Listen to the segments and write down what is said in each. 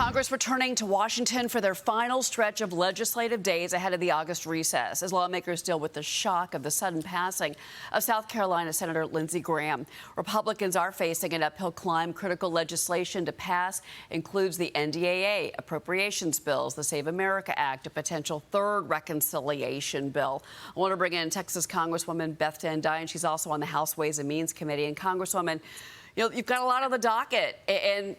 Congress returning to Washington for their final stretch of legislative days ahead of the August recess as lawmakers deal with the shock of the sudden passing of South Carolina Senator Lindsey Graham. Republicans are facing an uphill climb. Critical legislation to pass includes the NDAA, appropriations bills, the Save America Act, a potential third reconciliation bill. I want to bring in Texas Congresswoman Beth Van Duyne. She's also on the House Ways and Means Committee. And Congresswoman, you've got a lot on the docket, and,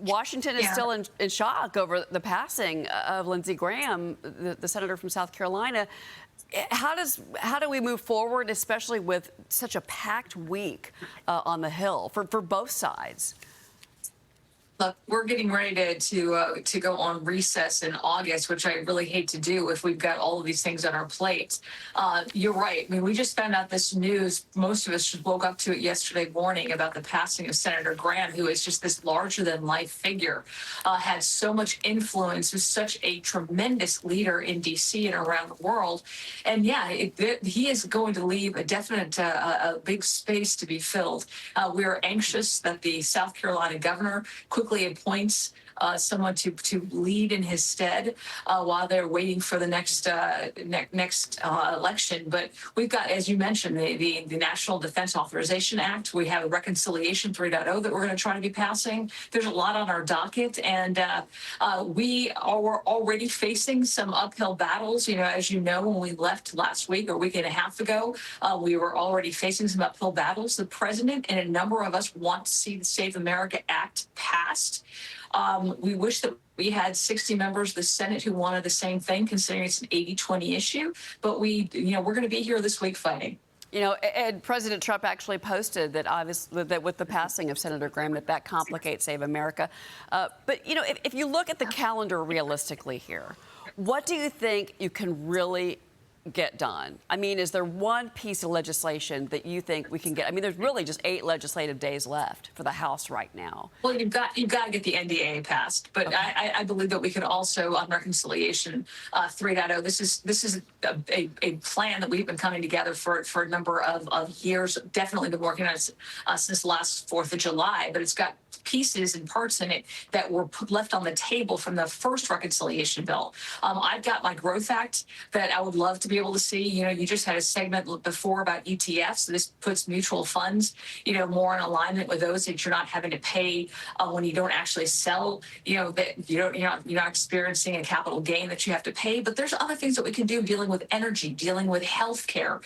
Washington is still in shock over the passing of Lindsey Graham, the senator from South Carolina. How do we move forward, especially with such a packed week on the Hill for both sides? Look, we're getting ready to go on recess in August, which I really hate to do if we've got all of these things on our plates. You're right. I mean, we just found out this news. Most of us just woke up to it yesterday morning about the passing of Senator Graham, who is just this larger-than-life figure, had so much influence, was such a tremendous leader in D.C. and around the world. And, yeah, he is going to leave a definite a big space to be filled. We are anxious that the South Carolina governor quickly appoints someone to lead in his stead while they're waiting for the next election. But we've got, as you mentioned, the National Defense Authorization Act. We have a Reconciliation 3.0 that we're going to try to be passing. There's a lot on our docket, and we are already facing some uphill battles. As you know, when we left last week or a week and a half ago, we were already facing some uphill battles. The president and a number of us want to see the Save America Act passed. We wish that we had 60 members of the Senate who wanted the same thing, considering it's an 80-20 issue. But we're going to be here this week fighting. And President Trump actually posted that obviously that with the passing of Senator Graham, that complicates Save America. But if you look at the calendar realistically here, what do you think you can really get done? I mean, is there one piece of legislation that you think we can get? I mean, there's really just 8 legislative days left for the House right now. Well, you've got to get the NDAA passed, but okay. I believe that we could also on Reconciliation 3.0. This is a plan that we've been coming together for a number of years. Definitely been working on it since last 4th of July, but it's got pieces and parts in it that were left on the table from the first reconciliation bill. I've got my Growth Act that I would love to be able to see. You just had a segment before about ETFs. This puts mutual funds, more in alignment with those that you're not having to pay when you don't actually sell. That you're not experiencing a capital gain that you have to pay. But there's other things that we can do dealing with energy, dealing with healthcare,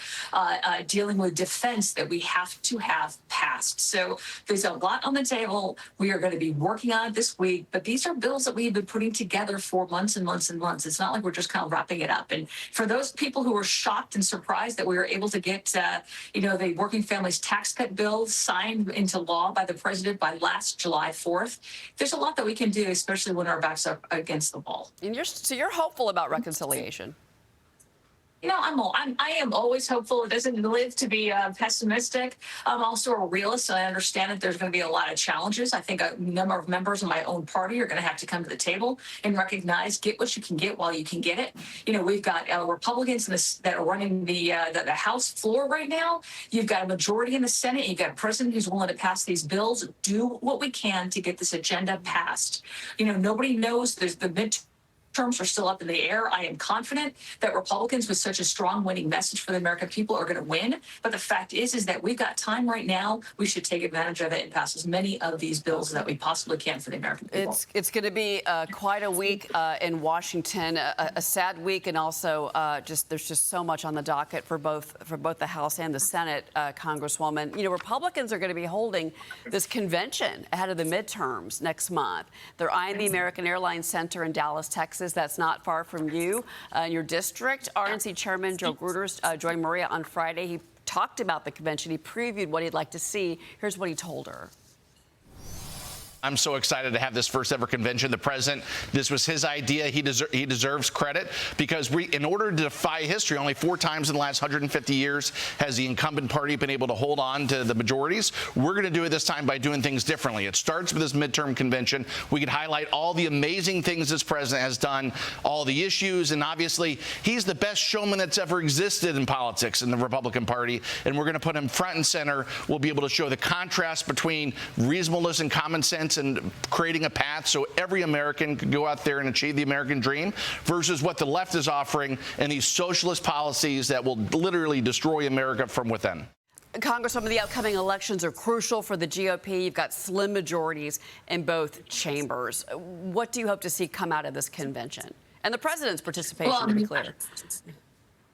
dealing with defense that we have to have passed. So there's a lot on the table. We are going to be working on it this week, but these are bills that we've been putting together for months and months and months. It's not like we're just kind of wrapping it up. And for those people who were shocked and surprised that we were able to get, the Working Families Tax Cut bill signed into law by the president by last July 4th, there's a lot that we can do, especially when our backs are against the wall. And you're hopeful about reconciliation. I am always hopeful. It doesn't live to be pessimistic. I'm also a realist, and I understand that there's going to be a lot of challenges. I think a number of members of my own party are going to have to come to the table and recognize, get what you can get while you can get it. We've got Republicans that are running the House floor right now. You've got a majority in the Senate. You've got a president who's willing to pass these bills. Do what we can to get this agenda passed. Nobody knows. There's the midterms are still up in the air. I am confident that Republicans with such a strong winning message for the American people are going to win. But the fact is that we've got time right now. We should take advantage of it and pass as many of these bills that we possibly can for the American people. It's going to be quite a week in Washington, a sad week, and also there's just so much on the docket for both the House and the Senate, Congresswoman. Republicans are going to be holding this convention ahead of the midterms next month. They're eyeing the American Airlines Center in Dallas, Texas. That's not far from you in your district. RNC Chairman Joe Gruters joined Maria on Friday. He talked about the convention. He previewed what he'd like to see. Here's what he told her. I'm so excited to have this first ever convention. The president, this was his idea. He deserves credit because in order to defy history, only 4 times in the last 150 years has the incumbent party been able to hold on to the majorities. We're going to do it this time by doing things differently. It starts with this midterm convention. We can highlight all the amazing things this president has done, all the issues, and obviously he's the best showman that's ever existed in politics in the Republican Party, and we're going to put him front and center. We'll be able to show the contrast between reasonableness and common sense rights and creating a path so every American could go out there and achieve the American dream, versus what the left is offering and these socialist policies that will literally destroy America from within. Congresswoman, the upcoming elections are crucial for the GOP. You've got slim majorities in both chambers. What do you hope to see come out of this convention? And the president's participation, to be clear.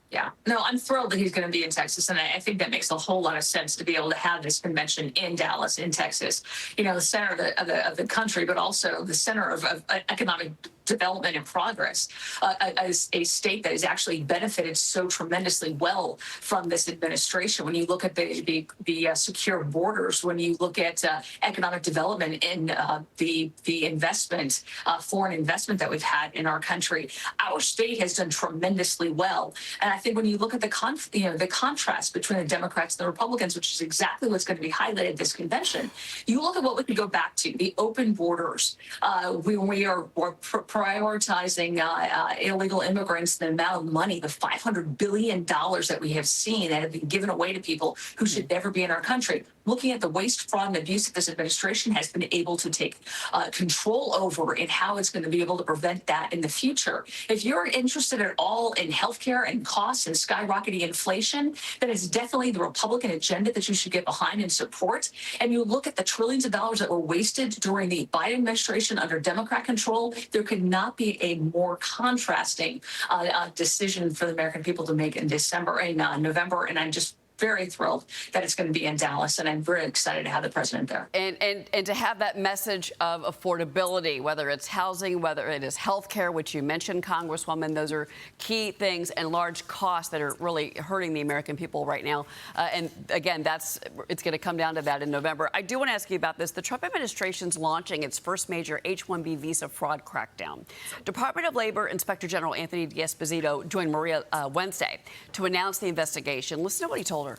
Yeah, no, I'm thrilled that he's going to be in Texas, and I think that makes a whole lot of sense to be able to have this convention in Dallas, in Texas. You know, the center of the country, but also the center of economic development and progress, as a state that has actually benefited so tremendously well from this administration. When you look at the secure borders, when you look at economic development in the investment, foreign investment that we've had in our country, our state has done tremendously well. And I think when you look at the contrast between the Democrats and the Republicans, which is exactly what's going to be highlighted at this convention, you look at what we could go back to: the open borders. We are prioritizing illegal immigrants, the amount of money, the $500 billion that we have seen that have been given away to people who should never be in our country. Looking at the waste, fraud, and abuse that this administration has been able to take control over, and how it's going to be able to prevent that in the future. If you're interested at all in healthcare and costs and skyrocketing inflation, then it's definitely the Republican agenda that you should get behind and support. And you look at the trillions of dollars that were wasted during the Biden administration under Democrat control, there could not be a more contrasting decision for the American people to make in November. And I'm just very thrilled that it's going to be in Dallas, and I'm very excited to have the president there. And to have that message of affordability, whether it's housing, whether it is health care, which you mentioned, Congresswoman, those are key things, and large costs that are really hurting the American people right now. And again, it's going to come down to that in November. I do want to ask you about this. The Trump administration's launching its first major H-1B visa fraud crackdown. Department of Labor Inspector General Anthony D'Esposito joined Maria Wednesday to announce the investigation. Listen to what he told her.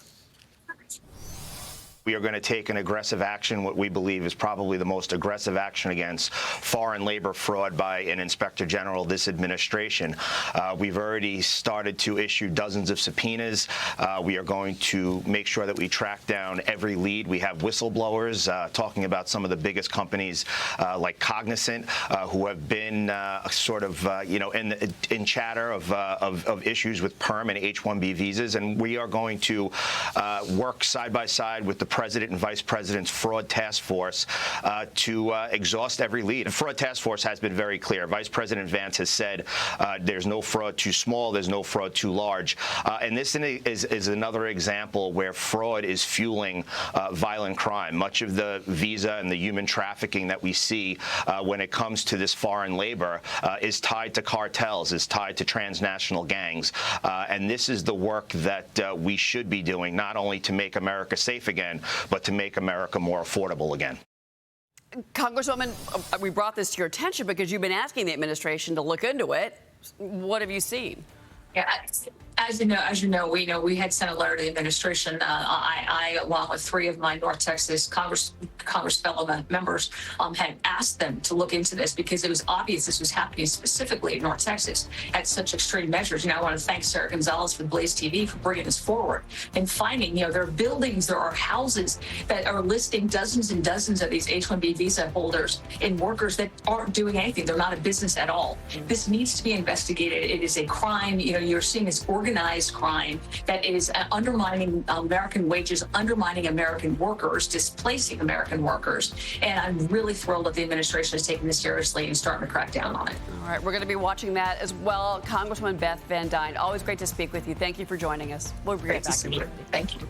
We are going to take an aggressive action, what we believe is probably the most aggressive action against foreign labor fraud by an inspector general of this administration. We've already started to issue dozens of subpoenas. We are going to make sure that we track down every lead. We have whistleblowers talking about some of the biggest companies like Cognizant, who have been in chatter of issues with perm and H-1B visas. And we are going to work side by side with the President and Vice President's fraud task force to exhaust every lead. The fraud task force has been very clear. Vice President Vance has said there's no fraud too small, there's no fraud too large. And this is another example where fraud is fueling violent crime. Much of the visa and the human trafficking that we see when it comes to this foreign labor is tied to cartels, is tied to transnational gangs. And this is the work that we should be doing, not only to make America safe again, but to make America more affordable again. Congresswoman, we brought this to your attention because you've been asking the administration to look into it. What have you seen? Yeah, as you know, we had sent a letter to the administration. I, along with three of my North Texas Congress fellow members, had asked them to look into this because it was obvious this was happening specifically in North Texas at such extreme measures. I want to thank Sarah Gonzalez from Blaze TV for bringing this forward and finding, there are buildings, there are houses that are listing dozens and dozens of these H-1B visa holders and workers that aren't doing anything. They're not a business at all. This needs to be investigated. It is a crime. You're seeing this organized crime that is undermining American wages, undermining American workers, displacing American workers. And I'm really thrilled that the administration is taking this seriously and starting to crack down on it. All right, we're going to be watching that as well. Congresswoman Beth Van Duyne, always great to speak with you. Thank you for joining us. We'll be right back. Thank you.